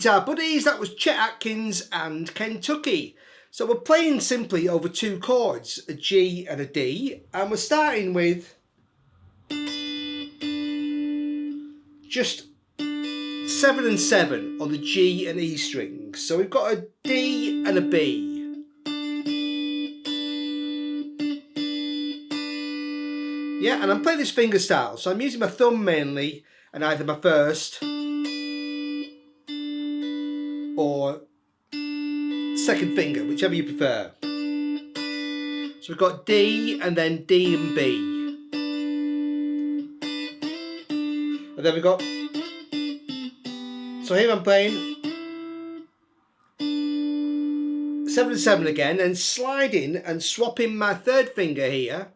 guitar buddies, that was Chet Atkins and Kentucky. So we're playing simply over two chords, a G and a D, and we're starting with just 7 and 7 on the G and E strings. So we've got a D and a B. Yeah, and I'm playing this finger style, so I'm using my thumb mainly, and either my first or second finger, whichever you prefer. So we've got D and then D and B. And then we've got, so here I'm playing 7 and 7 again, and sliding and swapping my third finger here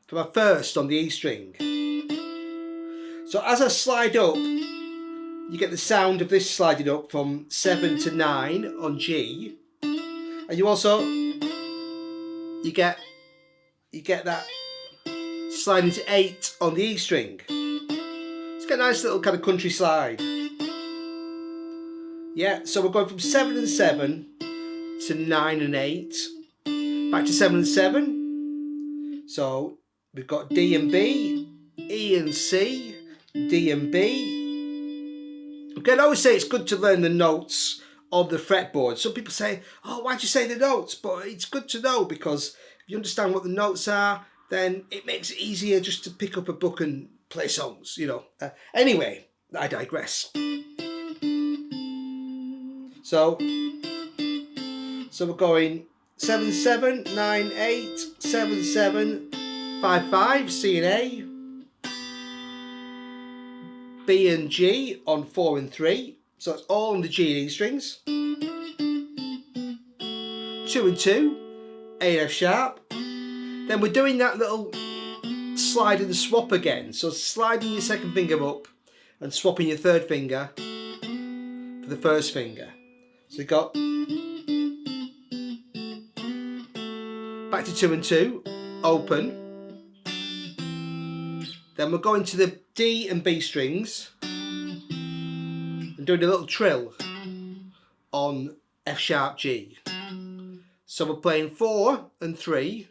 to my first on the E string. So as I slide up, you get the sound of this sliding up from 7 to 9 on G, and you also get that sliding to 8 on the E string. It's got a nice little kind of country slide. Yeah, so we're going from 7 and 7 to 9 and 8, back to 7 and 7. So we've got D and B, E and C, D and B. Okay, I always say it's good to learn the notes on the fretboard. Some people say, oh, why'd you say the notes? But it's good to know, because if you understand what the notes are, then it makes it easier just to pick up a book and play songs, you know. Anyway, I digress. So we're going 7 7 9 8 7 7 5 5 C and A, B and G on 4 and 3. So it's all on the G and E strings. 2 and 2, A and F sharp. Then we're doing that little slide and swap again. So sliding your second finger up and swapping your third finger for the first finger. So we've got back to 2 and 2, open. Then we're going to the D and B strings and doing a little trill on F sharp G. So we're playing 4 and 3,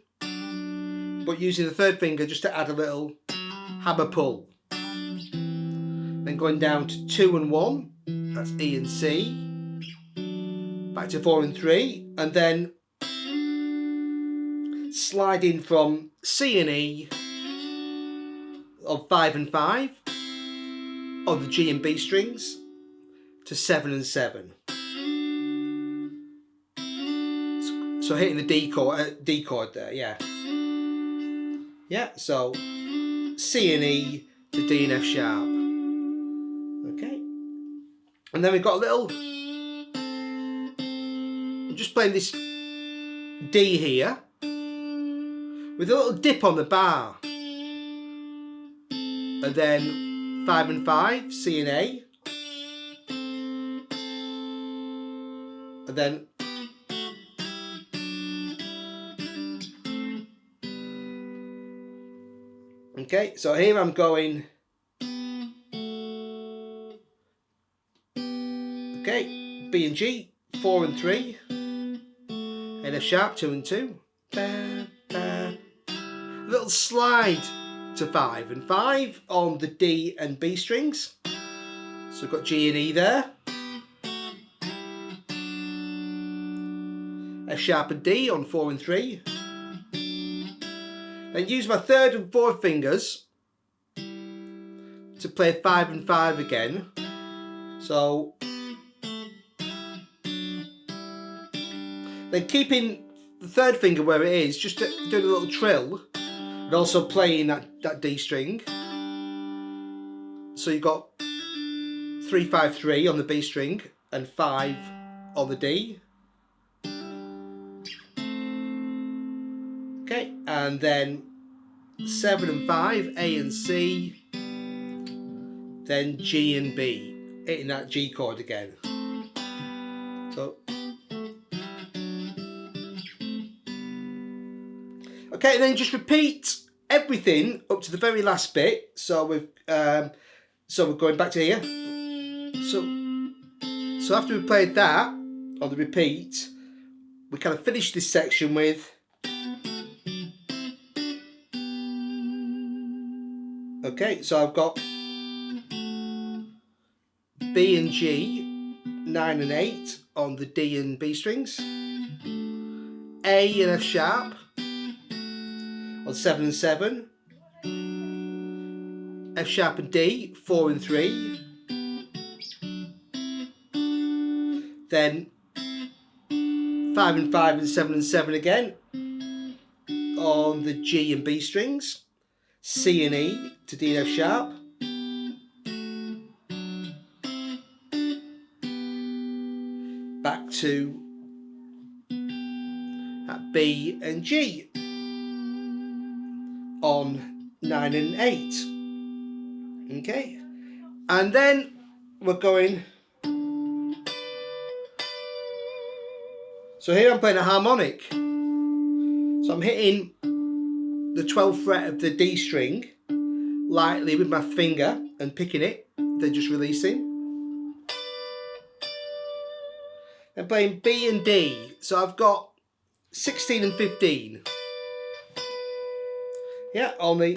but using the third finger just to add a little hammer pull. Then going down to 2 and 1, that's E and C. Back to 4 and 3, and then sliding from C and E of 5 and 5 on the G and B strings to 7 and 7. So hitting the D chord there, yeah. Yeah, so C and E to D and F sharp. Okay. And then we've got a little, I'm just playing this D here with a little dip on the bar. And then 5 and 5, C and A. And then okay, so here I'm going, okay, B and G, 4 and 3, and F sharp, 2 and 2. Ba, ba. A little slide to 5 and 5 on the D and B strings. So we've got G and E there. F sharp and D on 4 and 3. Then use my third and fourth fingers to play 5 and 5 again. So then keeping the third finger where it is, just doing a little trill, and also playing that D string. So you've got 3 5 3 on the B string and 5 on the D. Okay, and then 7 and 5, A and C, then G and B, hitting that G chord again. So, okay, and then just repeat everything up to the very last bit. So we're going back to here. So So after we played that on the repeat, we kind of finished this section with okay, so I've got B and G, 9 and 8 on the D and B strings, A and F sharp on 7 and 7, F sharp and D, 4 and 3, then 5 and 5 and 7 and 7 again on the G and B strings, C and E to D and F sharp, back to B and G on 9 and 8. Okay, and then we're going. So here I'm playing a harmonic. So I'm hitting the 12th fret of the D string lightly with my finger and picking it, then just releasing. And playing B and D. So I've got 16 and 15. Yeah, on the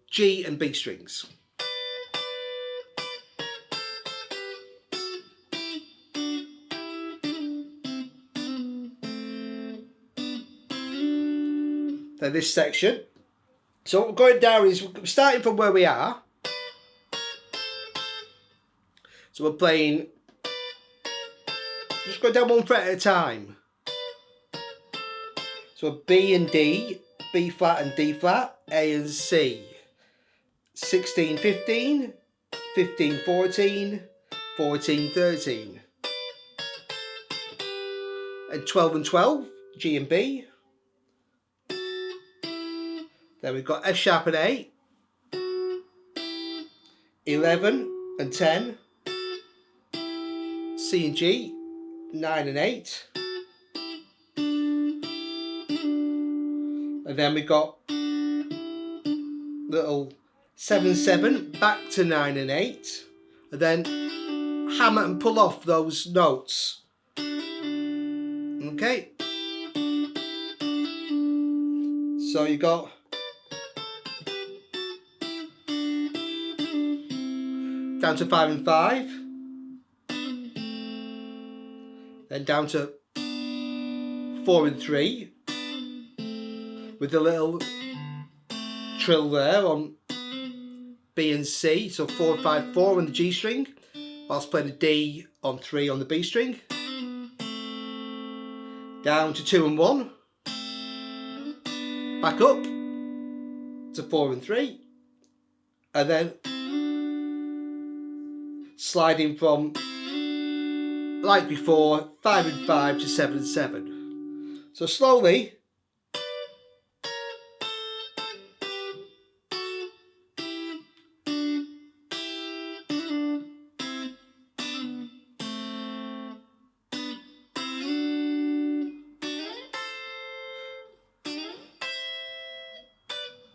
G and B strings. Then this section. So what we're going down is we're starting from where we are. So we're playing, just go down one fret at a time. So B and D, B flat and D flat, A and C. 16, 15, 15, 14, 14, 13. And 12 and 12, G and B. Then we've got F sharp and A, 11 and 10, C and G, 9 and 8. And then we've got little 7 and 7, back to 9 and 8. And then hammer and pull off those notes. Okay. So you got down to 5 and 5, then down to 4 and 3, with a little trill there on B and C, so 4, 5, 4 on the G string, whilst playing a D on 3 on the B string, down to 2 and 1, back up to 4 and 3, and then sliding from, like before, 5 and 5 to 7 and 7. So slowly.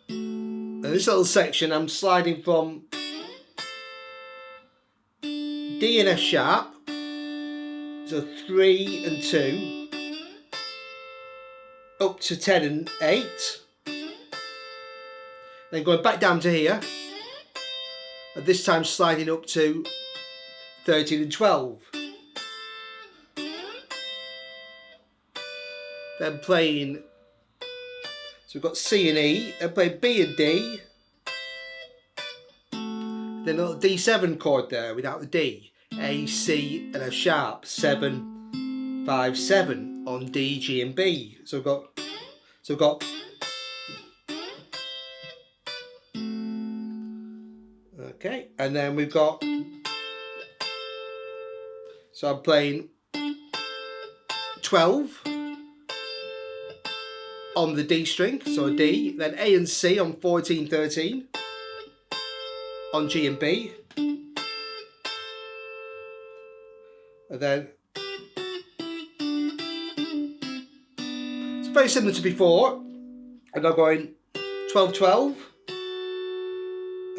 And this little section I'm sliding from D and F sharp, so 3 and 2, up to 10 and 8, then going back down to here, and this time sliding up to 13 and 12. Then playing, so we've got C and E, and playing B and D, then a little D7 chord there without the D. A, C and F sharp, 7, 5, 7 on D, G and B. So we've got okay, and then we've got, so I'm playing 12 on the D string, so a D, then A and C on 14, 13 on G and B. And then it's very similar to before, and I'm going 12, 12,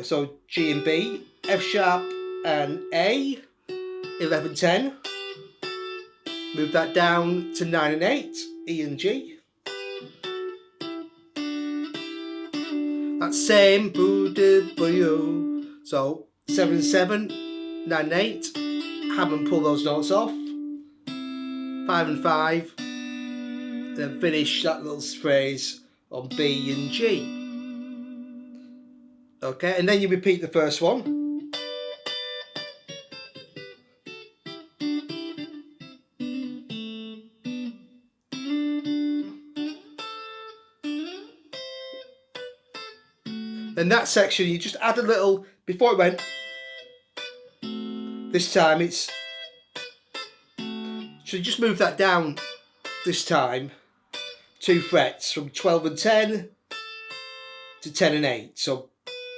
so G and B, F sharp and A, 11, 10. Move that down to 9 and 8, E and G. That's same, so 7 and 7, 9 and 8. Hammond pull those notes off. 5 and 5. And then finish that little phrase on B and G. Okay, and then you repeat the first one. Then that section, you just add a little, before it went, this time it's, so you just move that down this time, 2 frets, from 12 and 10 to 10 and 8. So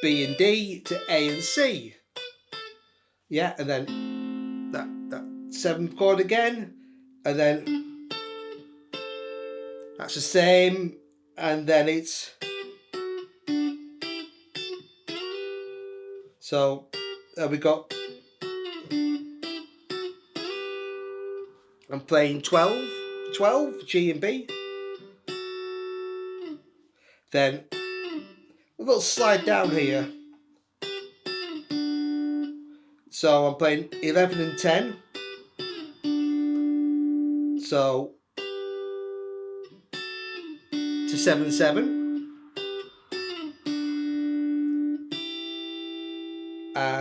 B and D to A and C. Yeah, and then that 7th chord again, and then that's the same, and then it's, so we got, I'm playing 12, G and B. Then a little slide down here. So I'm playing 11 and 10. So to 7 7.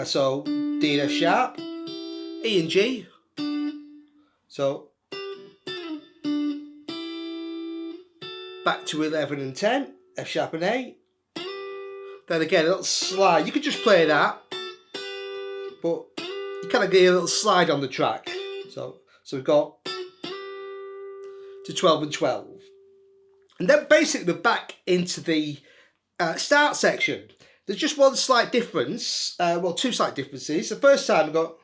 So D and F sharp, E and G. So back to 11 and 10, F sharp and A. Then again a little slide. You could just play that, but you kind of get a little slide on the track. So we've got to 12 and 12. And then basically we're back into the start section. There's just one slight difference, well, 2 slight differences. The first time we got,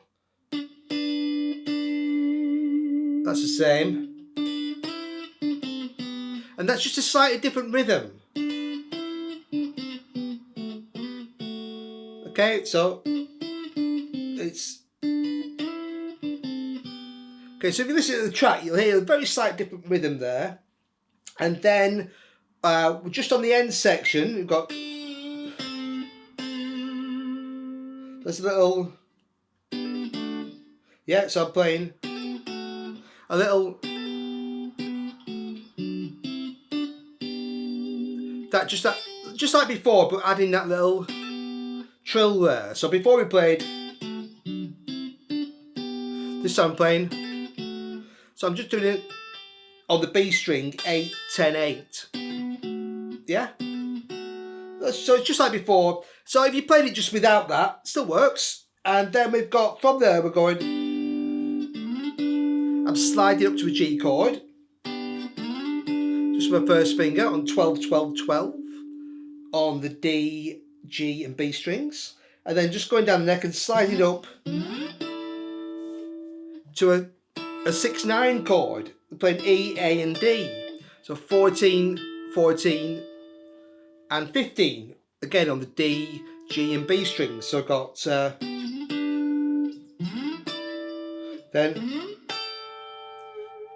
that's the same. And that's just a slightly different rhythm. Okay, so it's, okay, so if you listen to the track, you'll hear a very slight different rhythm there. And then just on the end section, we've got, there's a little, yeah, so I'm playing a little, that just like before, but adding that little trill there. So before we played, this time I'm playing, so I'm just doing it on the B string, 8, 10, 8. Yeah? So it's just like before. So if you played it just without that, it still works. And then we've got, from there we're going, I'm sliding up to a G chord. Just my first finger on 12, 12, 12 on the D, G and B strings. And then just going down the neck and sliding up to a 6, 9 chord. We're playing E, A and D. So 14, 14 and 15. Again on the D, G and B strings. So I've got then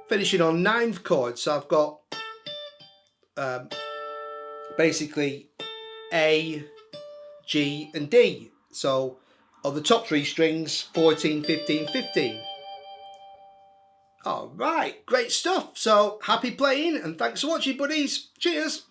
finishing on 9th chord. So I've got basically A, G and D. So on the top 3 strings, 14, 15, 15. All right, great stuff. So happy playing and thanks for watching, buddies. Cheers.